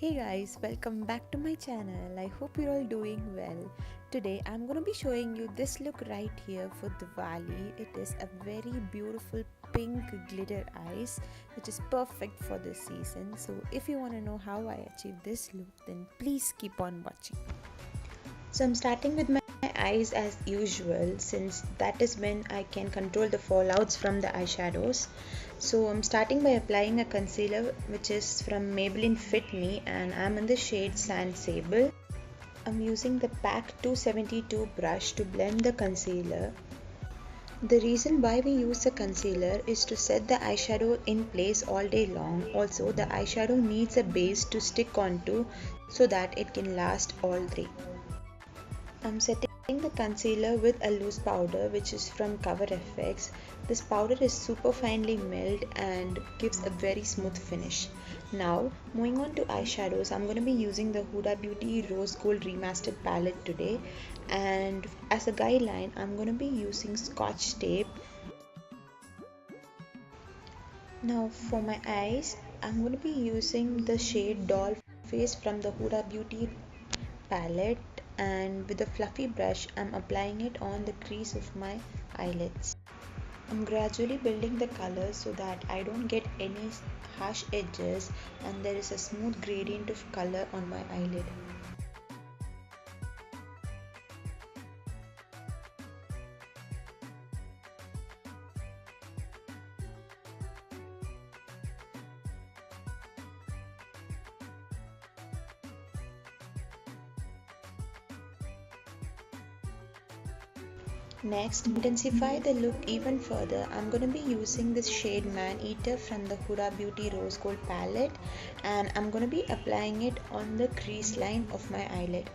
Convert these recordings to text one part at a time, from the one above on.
Hey guys, welcome back to my channel. I hope you're all doing well. Today I'm going to be showing you this look right here for Diwali. It is a very beautiful pink glitter eyes which is perfect for this season. So if you want to know how I achieved this look, then please keep on watching. So I'm starting with my eyes as usual, since that is when I can control the fallouts from the eyeshadows. So I'm starting by applying a concealer which is from Maybelline Fit Me, and I'm in the shade Sand Sable. I'm using the PAC 272 brush to blend the concealer. The reason why we use the concealer is to set the eyeshadow in place all day long. Also, the eyeshadow needs a base to stick onto so that it can last all day. I'm setting the concealer with a loose powder which is from CoverFX. This powder is super finely milled and gives a very smooth finish. Now moving on to eyeshadows, I'm going to be using the HudaBeauty Rose Gold Remastered palette today, and as a guideline I'm going to be using Scotch tape. Now for my eyes, I'm going to be using the shade Doll Face from the HudaBeauty palette, and with a fluffy brush I'm applying it on the crease of my eyelids. I'm gradually building the color so that I don't get any harsh edges and there is a smooth gradient of color on my eyelid. Next, to intensify the look even further, I'm going to be using this shade Man Eater from the HudaBeauty Rose Gold palette, and I'm going to be applying it on the crease line of my eyelid.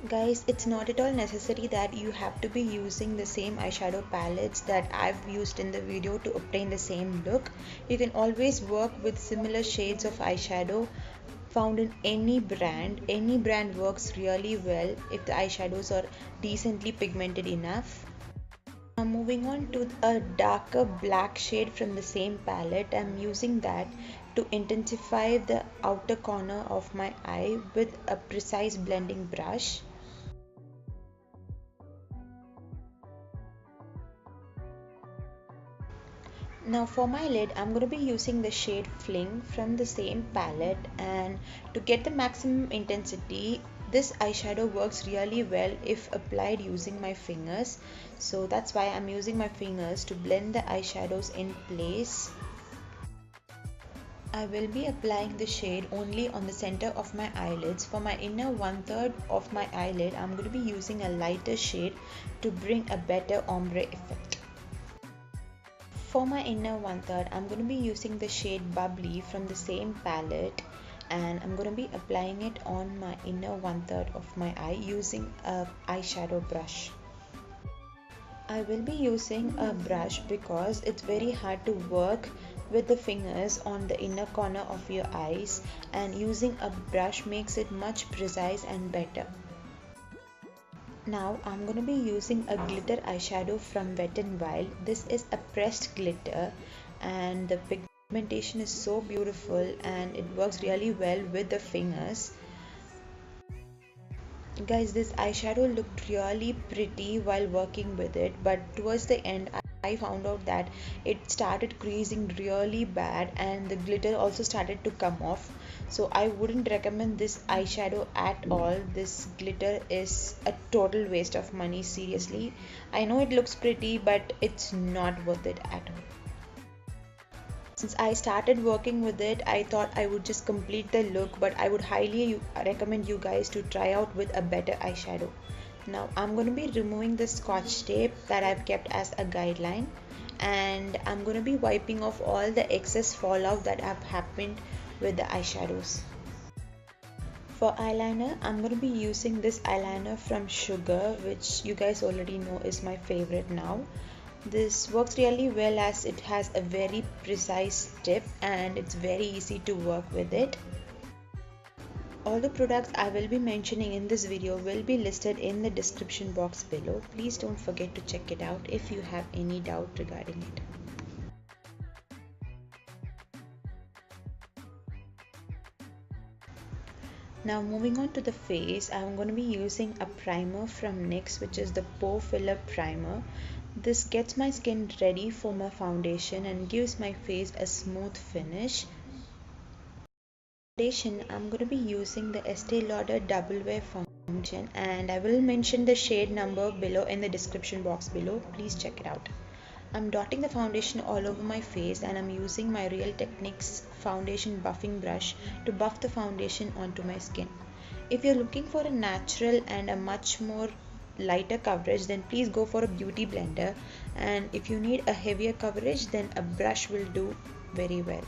Guys, it's not at all necessary that you have to be using the same eyeshadow palettes that I've used in the video to obtain the same look. You can always work with similar shades of eyeshadow found in any brand. Any brand works really well if the eyeshadows are decently pigmented enough. Now moving on to a darker black shade from the same palette, I'm using that to intensify the outer corner of my eye with a precise blending brush. Now for my lid, I'm going to be using the shade Fling from the same palette, and to get the maximum intensity, this eyeshadow works really well if applied using my fingers. So that's why I'm using my fingers to blend the eyeshadows in place. I will be applying the shade only on the center of my eyelids. For my inner 1/3 of my eyelid, I'm going to be using a lighter shade to bring a better ombre effect. For my inner 1/3, I'm going to be using the shade Bubbly from the same palette, and I'm going to be applying it on my inner 1/3 of my eye using a eyeshadow brush. I will be using a brush because it's very hard to work with the fingers on the inner corner of your eyes, and using a brush makes it much precise and better. Now I'm going to be using a glitter eyeshadow from Wet n Wild. This is a pressed glitter and the pigmentation is so beautiful and it works really well with the fingers. Guys, this eyeshadow looked really pretty while working with it, but towards the end I found out that it started creasing really bad and the glitter also started to come off. So I wouldn't recommend this eyeshadow at all. This glitter is a total waste of money, seriously. I know it looks pretty, but it's not worth it at all. Since I started working with it, I thought I would just complete the look, but I would highly recommend you guys to try out with a better eyeshadow. Now I'm going to be removing the scotch tape that I've kept as a guideline, and I'm going to be wiping off all the excess fallout that have happened with the eyeshadows. For eyeliner, I'm going to be using this eyeliner from Sugar, which you guys already know is my favorite now. This works really well as it has a very precise tip and it's very easy to work with it. All the products I will be mentioning in this video will be listed in the description box below. Please don't forget to check it out if you have any doubt regarding it. Now moving on to the face, I'm going to be using a primer from NYX, which is the Pore Filler Primer. This gets my skin ready for my foundation and gives my face a smooth finish. Foundation, I'm going to be using the Estee Lauder Double Wear Foundation, and I will mention the shade number below in the description box below. Please check it out. I'm dotting the foundation all over my face, and I'm using my Real Techniques foundation buffing brush to buff the foundation onto my skin. If you're looking for a natural and a much more lighter coverage, then please go for a beauty blender, and if you need a heavier coverage, then a brush will do very well.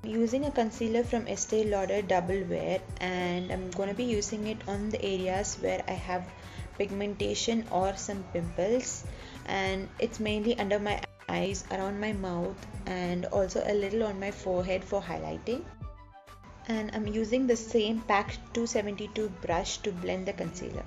I'm using a concealer from Estee Lauder Double Wear, and I'm going to be using it on the areas where I have pigmentation or some pimples, and it's mainly under my eyes, around my mouth, and also a little on my forehead for highlighting. And I'm using the same PAC 272 brush to blend the concealer.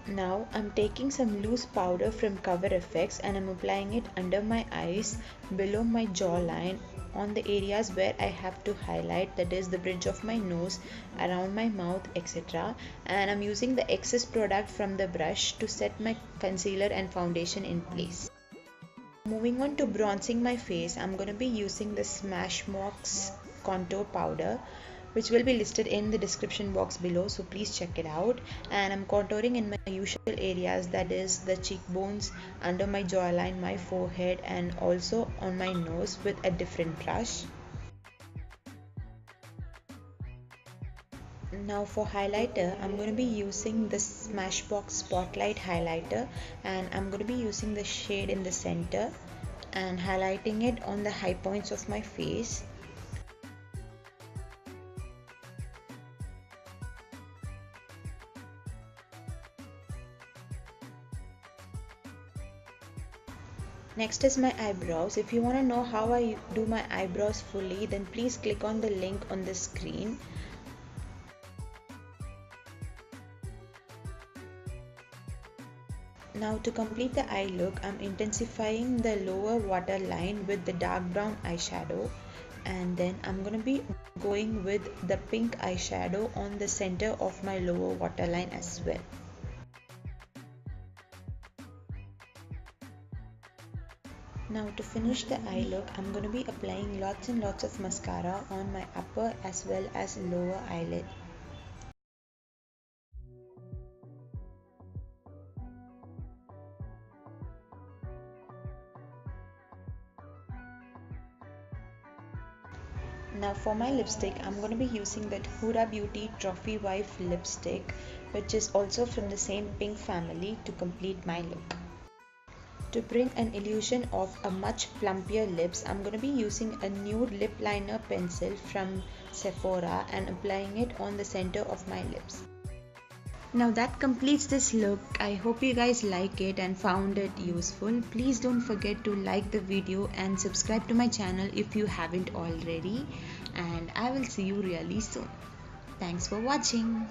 Now I'm taking some loose powder from CoverFX and I'm applying it under my eyes, below my jawline, on the areas where I have to highlight, that is the bridge of my nose, around my mouth, etc. And I'm using the excess product from the brush to set my concealer and foundation in place. Moving on to bronzing my face, I'm going to be using the SmashBox contour powder, which will be listed in the description box below, so please check it out. And I'm contouring in my usual areas, that is the cheekbones, under my jawline, my forehead, and also on my nose with a different brush. Now for highlighter, I'm going to be using the SmashBox Spotlight highlighter, and I'm going to be using the shade in the center and highlighting it on the high points of my face. Next is my eyebrows. If you want to know how I do my eyebrows fully, then please click on the link on the screen. Now to complete the eye look, I'm intensifying the lower waterline with the dark brown eyeshadow, and then I'm going to be going with the pink eyeshadow on the center of my lower waterline as well. Now to finish the eye look, I'm going to be applying lots and lots of mascara on my upper as well as lower eyelid. Now for my lipstick, I'm going to be using that HudaBeauty Trophy Wife lipstick, which is also from the same pink family, to complete my look. To bring an illusion of a much plumpier lips, I'm going to be using a nude lip liner pencil from Sephora and applying it on the center of my lips. Now that completes this look. I hope you guys like it and found it useful. Please don't forget to like the video and subscribe to my channel if you haven't already. And I will see you really soon. Thanks for watching.